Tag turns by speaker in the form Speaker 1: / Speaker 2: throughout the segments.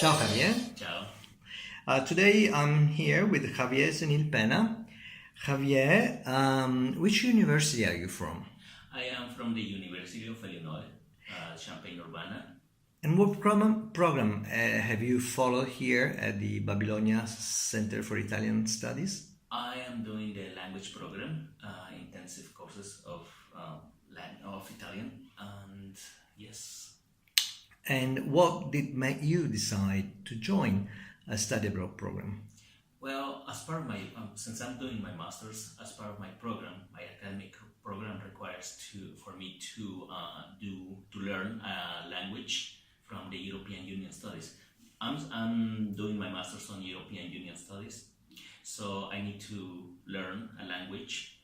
Speaker 1: Ciao Javier.
Speaker 2: Ciao.
Speaker 1: Today I'm here with Javier Zenil Pena. Javier, which university are you from?
Speaker 2: I am from the University of Illinois, Champaign-Urbana.
Speaker 1: And what program have you followed here at the Babylonia Center for Italian Studies?
Speaker 2: I am doing the language program, intensive courses of Italian, and yes.
Speaker 1: And what did make you decide to join a study abroad program?
Speaker 2: Well, as part of my, since I'm doing my master's, as part of my program, my academic program requires for me to learn a language from the European Union studies. I'm doing my master's on European Union studies, so I need to learn a language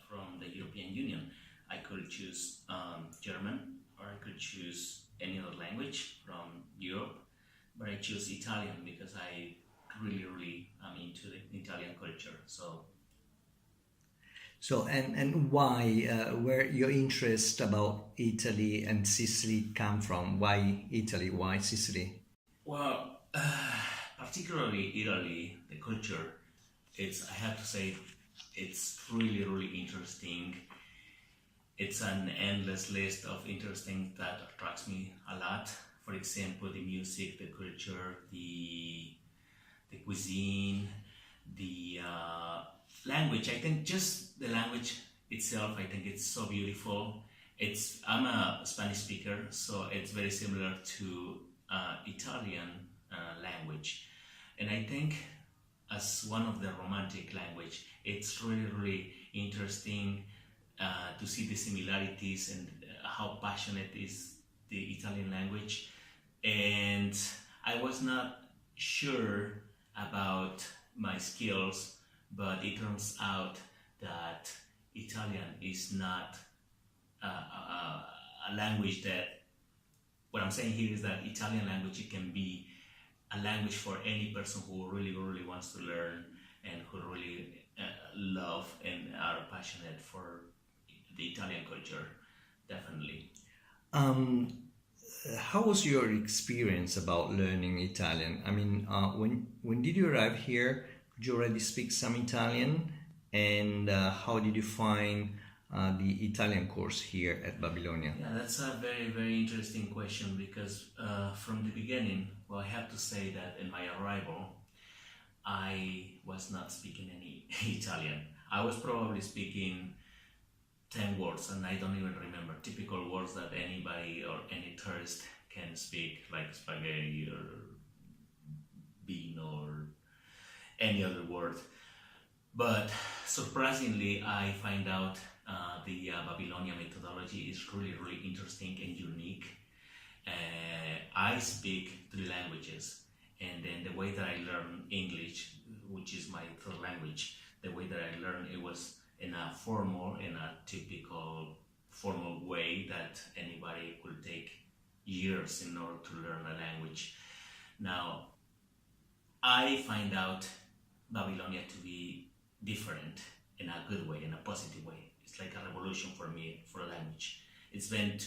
Speaker 2: from the European Union. I could choose German, or I could choose any other language from Europe, but I choose Italian because I really am into the Italian culture.
Speaker 1: So, and why, where your interest about Italy and Sicily come from? Why Italy? Why Sicily?
Speaker 2: Well, particularly Italy, the culture, I have to say, it's really interesting. It's an endless list of interesting that attracts me a lot. For example, the music, the culture, the cuisine, the language. I think just the language itself, I think it's so beautiful. I'm a Spanish speaker, so it's very similar to Italian language. And I think as one of the romantic language, it's really interesting to see the similarities and how passionate is the Italian language. And I was not sure about my skills, but it turns out that Italian is not a language that, what I'm saying here is that Italian language, it can be a language for any person who really wants to learn and who really love and are passionate for the Italian culture, definitely.
Speaker 1: How was your experience about learning Italian? I mean, when did you arrive here? Could you already speak some Italian? And how did you find the Italian course here at Babylonia?
Speaker 2: Yeah, that's a very interesting question because from the beginning, well, I have to say that in my arrival, I was not speaking any Italian. I was probably speaking 10 words, and I don't even remember typical words that anybody or any tourist can speak, like spaghetti or bean or any other word. But surprisingly, I find out the Babylonia methodology is really interesting and unique. I speak 3 languages, and then the way that I learn English, which is my third language, the way that I learned it was in a typical formal way that anybody could take years in order to learn a language. Now, I find out Babylonia to be different in a good way, in a positive way. It's like a revolution for me for language. It's been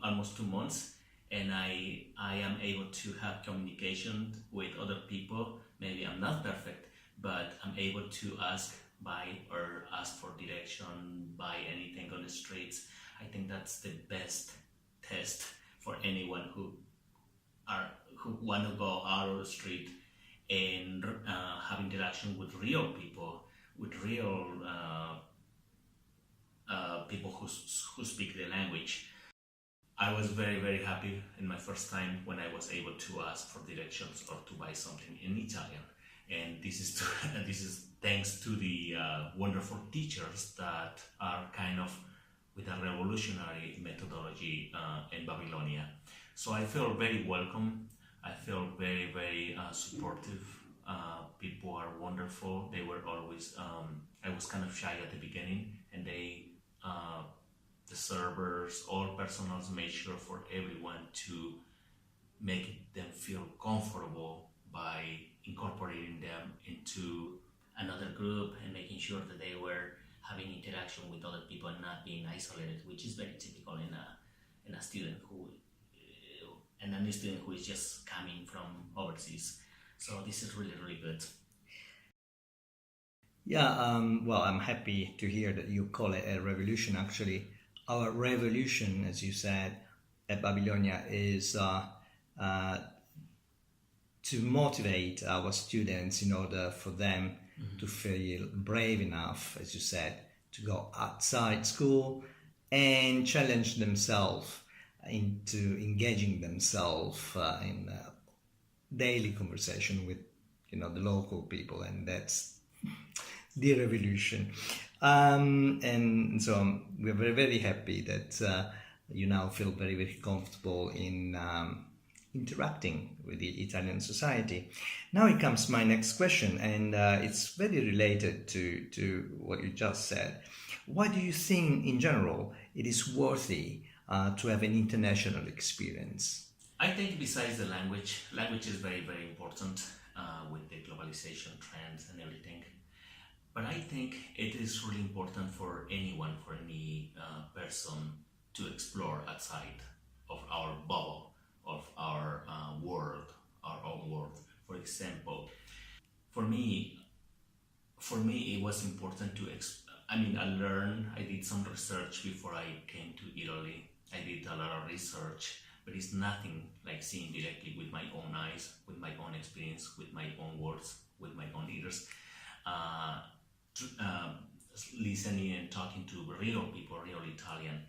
Speaker 2: almost 2 months, and I am able to have communication with other people. Maybe I'm not perfect, but I'm able to ask for direction, buy anything on the streets. I think that's the best test for anyone who want to go out of the street and have interaction with real people, with real people who speak the language. I was very happy in my first time when I was able to ask for directions or to buy something in Italian. And this is thanks to the wonderful teachers that are kind of with a revolutionary methodology in Babylonia. So I feel very welcome. I feel very supportive. People are wonderful. They were always, I was kind of shy at the beginning, and the servers, all personals made sure for everyone to make them feel comfortable by incorporating them into another group and making sure that they were having interaction with other people and not being isolated, which is very typical in a student who and a new student who is just coming from overseas. So this is really, really good.
Speaker 1: Yeah, well, I'm happy to hear that you call it a revolution. Actually, our revolution, as you said, at Babylonia is uh, to motivate our students in order for them to feel brave enough, as you said, to go outside school and challenge themselves into engaging themselves in daily conversation with the local people, and that's the revolution. And so we're very, very happy that you now feel very, very comfortable in interacting with the Italian society. Now it comes my next question, and it's very related to what you just said. Why do you think, in general, it is worthy to have an international experience?
Speaker 2: I think besides the language is very, very important with the globalization trends and everything. But I think it is really important for anyone, for any person to explore outside of our bubble, of our world, our own world. For example, for me, for me, it was important to. I mean, I learned. I did some research before I came to Italy. I did a lot of research, but it's nothing like seeing directly with my own eyes, with my own experience, with my own words, with my own leaders. Uh, um, Listening and talking to real people, real Italian,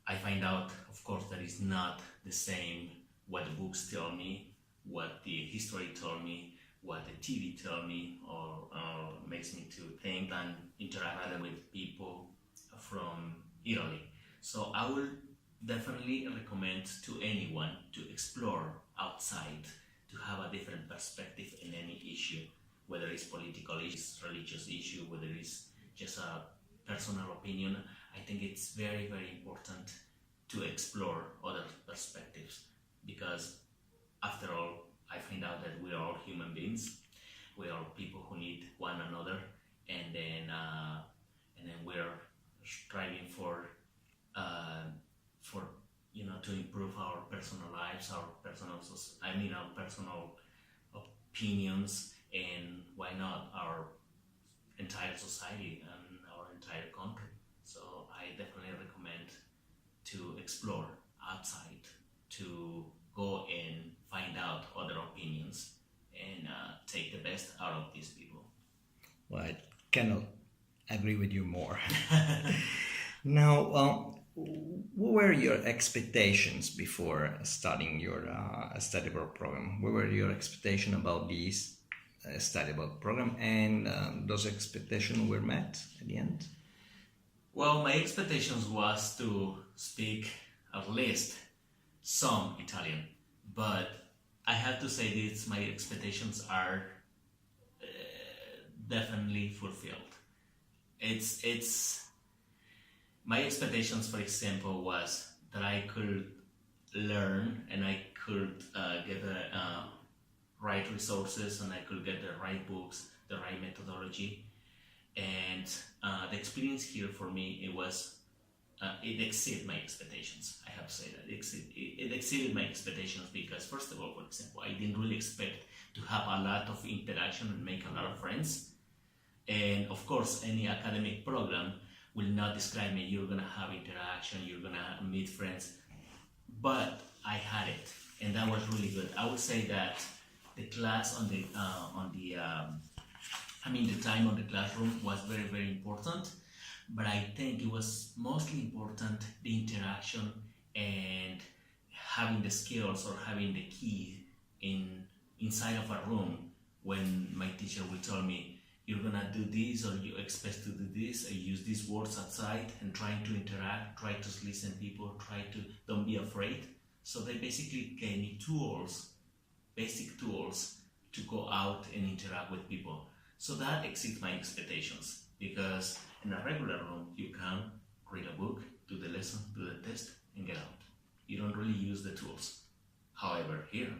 Speaker 2: I find out, of course, that it's not the same what the books tell me, what the history tell me, what the TV tell me, or makes me to think and interact rather with people from Italy. So I will definitely recommend to anyone to explore outside, to have a different perspective in any issue, whether it's political issues, religious issue, whether it's just a personal opinion. I think it's very, very important to explore other perspectives because, after all, I find out that we are all human beings. We are people who need one another, and then we're striving uh, for to improve our personal lives, our personal our personal opinions, and why not our entire society and our entire country. So I definitely recommend to explore outside, to go and find out other opinions and take the best out of these people.
Speaker 1: Well, I cannot agree with you more. Now, what were your expectations before starting your study abroad program? What were your expectations about this study abroad program, and those expectations were met at the end?
Speaker 2: Well, my expectations was to speak at least some Italian, but I have to say this: my expectations are definitely fulfilled. It's my expectations, for example, was that I could learn and I could get the right resources and I could get the right books, the right methodology, and the experience here for me it exceeded my expectations. I have to say that it exceeded my expectations because, first of all, for example, I didn't really expect to have a lot of interaction and make a lot of friends. And of course, any academic program will not describe me. You're gonna have interaction, you're gonna meet friends, but I had it, and that was really good. I would say that the class the time on the classroom was very, very important, but I think it was mostly important the interaction and having the skills or having the key inside of a room when my teacher will tell me you're gonna do this or you expect to do this, I use these words outside and trying to interact, try to listen people, try to don't be afraid. So they basically gave me tools, basic tools to go out and interact with people. So that exceeds my expectations because in a regular room you can read a book, do the lesson, do the test, and get out. You don't really use the tools. However, here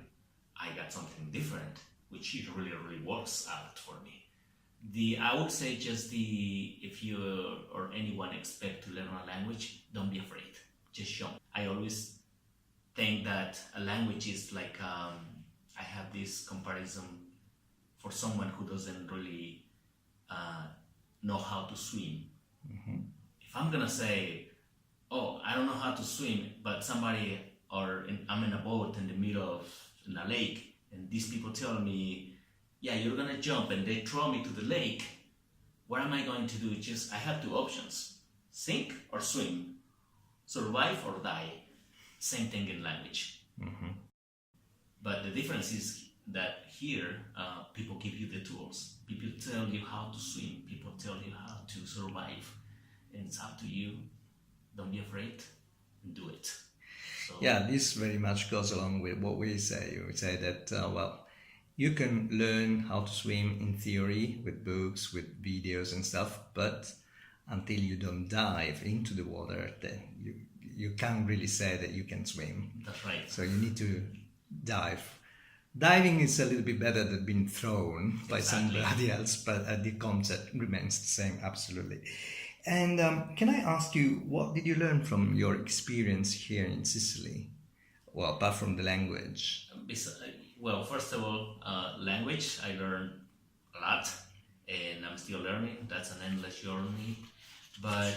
Speaker 2: I got something different, which it really, really works out for me. I would say just if you or anyone expect to learn a language, don't be afraid. Just jump. I always think that a language is like, I have this comparison for someone who doesn't really know how to swim. If I'm gonna say, oh, I don't know how to swim, but somebody, I'm in a boat in the middle of in a lake, and these people tell me, yeah, you're gonna jump, and they throw me to the lake, what am I going to do? I have two options: sink or swim, survive or die. Same thing in language. But the difference is that here, people give you the tools. People tell you how to swim. People tell you how to survive. And it's up to you. Don't be afraid and do it. So,
Speaker 1: yeah, this very much goes along with what we say. We say that, well, you can learn how to swim in theory with books, with videos and stuff, but until you don't dive into the water, then you can't really say that you can swim.
Speaker 2: That's right.
Speaker 1: So you need to dive. Diving is a little bit better than being thrown by somebody else, but the concept remains the same, absolutely. And can I ask you, what did you learn from your experience here in Sicily? Well, apart from the language.
Speaker 2: Well, first of all, language, I learned a lot, and I'm still learning. That's an endless journey. But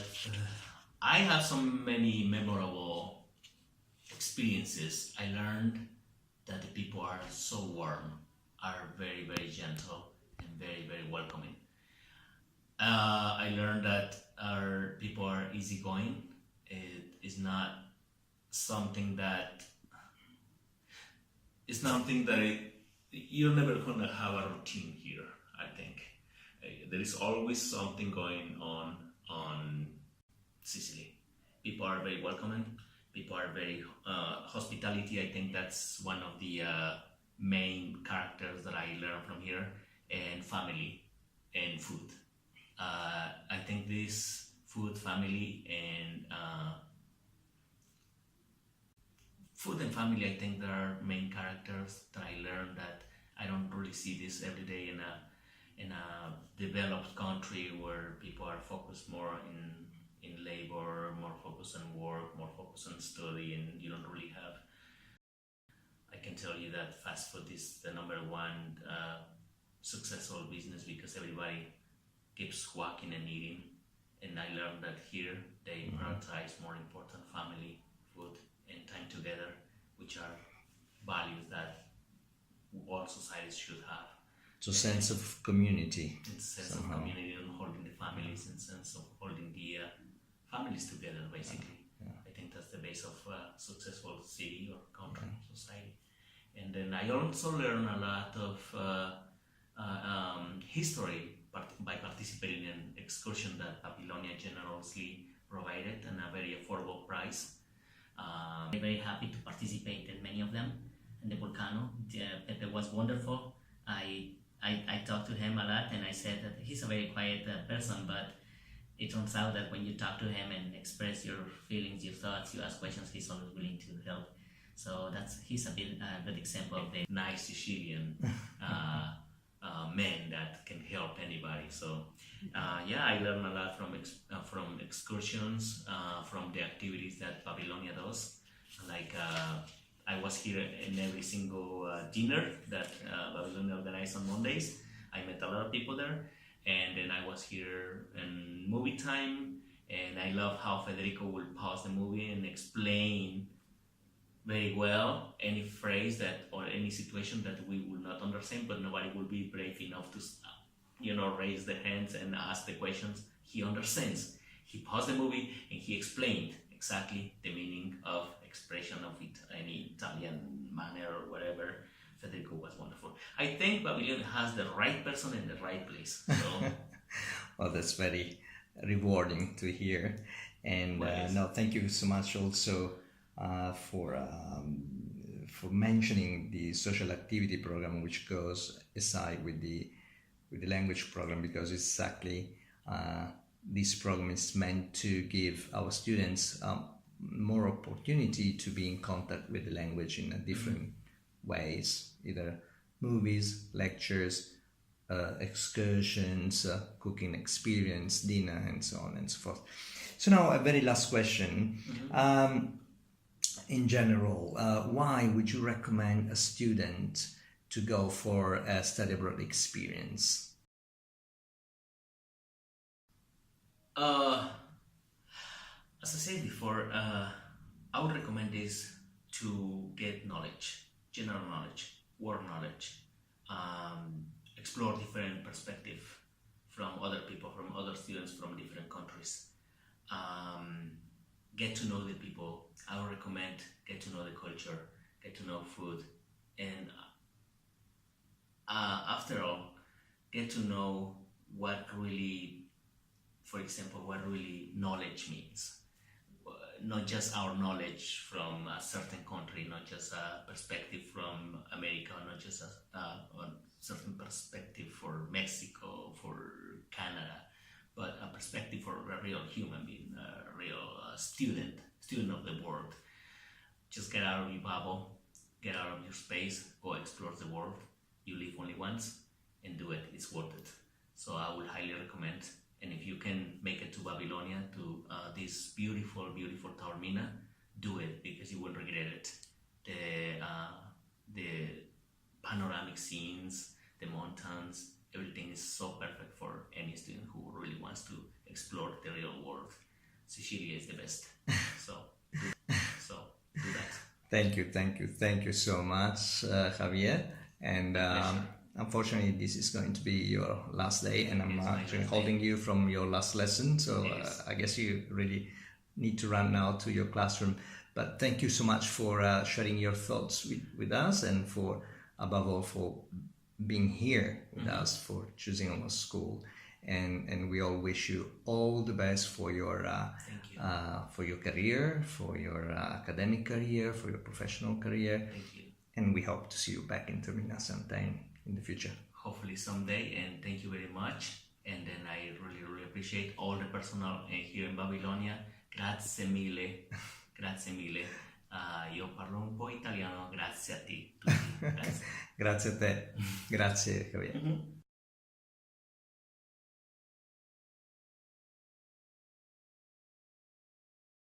Speaker 2: I have so many memorable experiences. I learned that the people are so warm, are very, very gentle, and very, very welcoming. I learned that our people are easygoing. It is not something that you're never gonna have a routine here. I think there is always something going on Sicily. People are very welcoming. People are very hospitality. I think that's one of the main characters that I learned from here, and family and food. I think this food, family, and family, I think there are main characters that I learned that I don't really see this every day in a developed country where people are focused more in labor, more focused on work, more focused on study, and you don't really have. I can tell you that fast food is the number one successful business because everybody keeps walking and eating. And I learned that here they prioritize more important family, food, and time together, which are values that all societies should have.
Speaker 1: So sense of community.
Speaker 2: It's sense of community and holding the families, and sense of holding the families together, basically. I think that's the base of a successful city or country, society. And then I also learned a lot of history by participating in an excursion that Babylonia generously provided at a very affordable price.
Speaker 3: I'm very happy to participate in many of them. In the volcano, Pepe was wonderful. I talked to him a lot, and I said that he's a very quiet person, but it turns out that when you talk to him and express your feelings, your thoughts, you ask questions, he's always willing to help. So he's a good example of the
Speaker 2: nice Sicilian men that can help anybody. So I learned a lot from excursions, from the activities that Babylonia does. Like I was here in every single dinner that Babylonia organized on Mondays. I met a lot of people there, and then I was here in movie time, and I love how Federico will pause the movie and explain very well any phrase that or any situation that we will not understand, but nobody will be brave enough to raise their hands and ask the questions. He understands. He paused the movie and he explained exactly the meaning of expression of it, any Italian manner or whatever. Federico was wonderful. I think Babylon has the right person in the right place. So
Speaker 1: well, that's very rewarding to hear. And no, thank you so much also for mentioning the social activity program, which goes aside with the language program, because exactly this program is meant to give our students more opportunity to be in contact with the language in a different ways, either movies, lectures, excursions, cooking experience, dinner, and so on and so forth. So now a very last question. in general, why would you recommend a student to go for a study abroad experience?
Speaker 2: As I said before, I would recommend this to get knowledge, general knowledge, world knowledge, explore different perspective from other people, from other students from different countries. Get to know the people. I would recommend get to know the culture, get to know food, and after all, get to know what really, for example, what really knowledge means. Not just our knowledge from a certain country, not just a perspective from America, not just a certain perspective for Mexico, for Canada, but a perspective for a real human being, a real student of the world. Just get out of your bubble, get out of your space, go explore the world. You live only once, and do it. It's worth it. So I would highly recommend. And if you can make it to Babylonia, to this beautiful, beautiful Taormina, do it, because you won't regret it. The panoramic scenes, the mountains, everything is so perfect for any student who really wants to explore the real world. Sicily is the best. So do that.
Speaker 1: Thank you so much, Javier. And unfortunately, this is going to be your last day, and I'm actually holding you from your last lesson. So I guess you really need to run now to your classroom. But thank you so much for sharing your thoughts with us, and for, above all, for being here with us, for choosing our school. And we all wish you all the best for your career, for your academic career, for your professional career.
Speaker 2: Thank you.
Speaker 1: And we hope to see you back in Taormina sometime in the future.
Speaker 2: Hopefully someday, and thank you very much. And then I really, really appreciate all the personnel here in Babylonia. Grazie mille, grazie mille. Io parlo un po' italiano, grazie a te. Tutti. Grazie.
Speaker 1: Grazie a te, grazie Javier.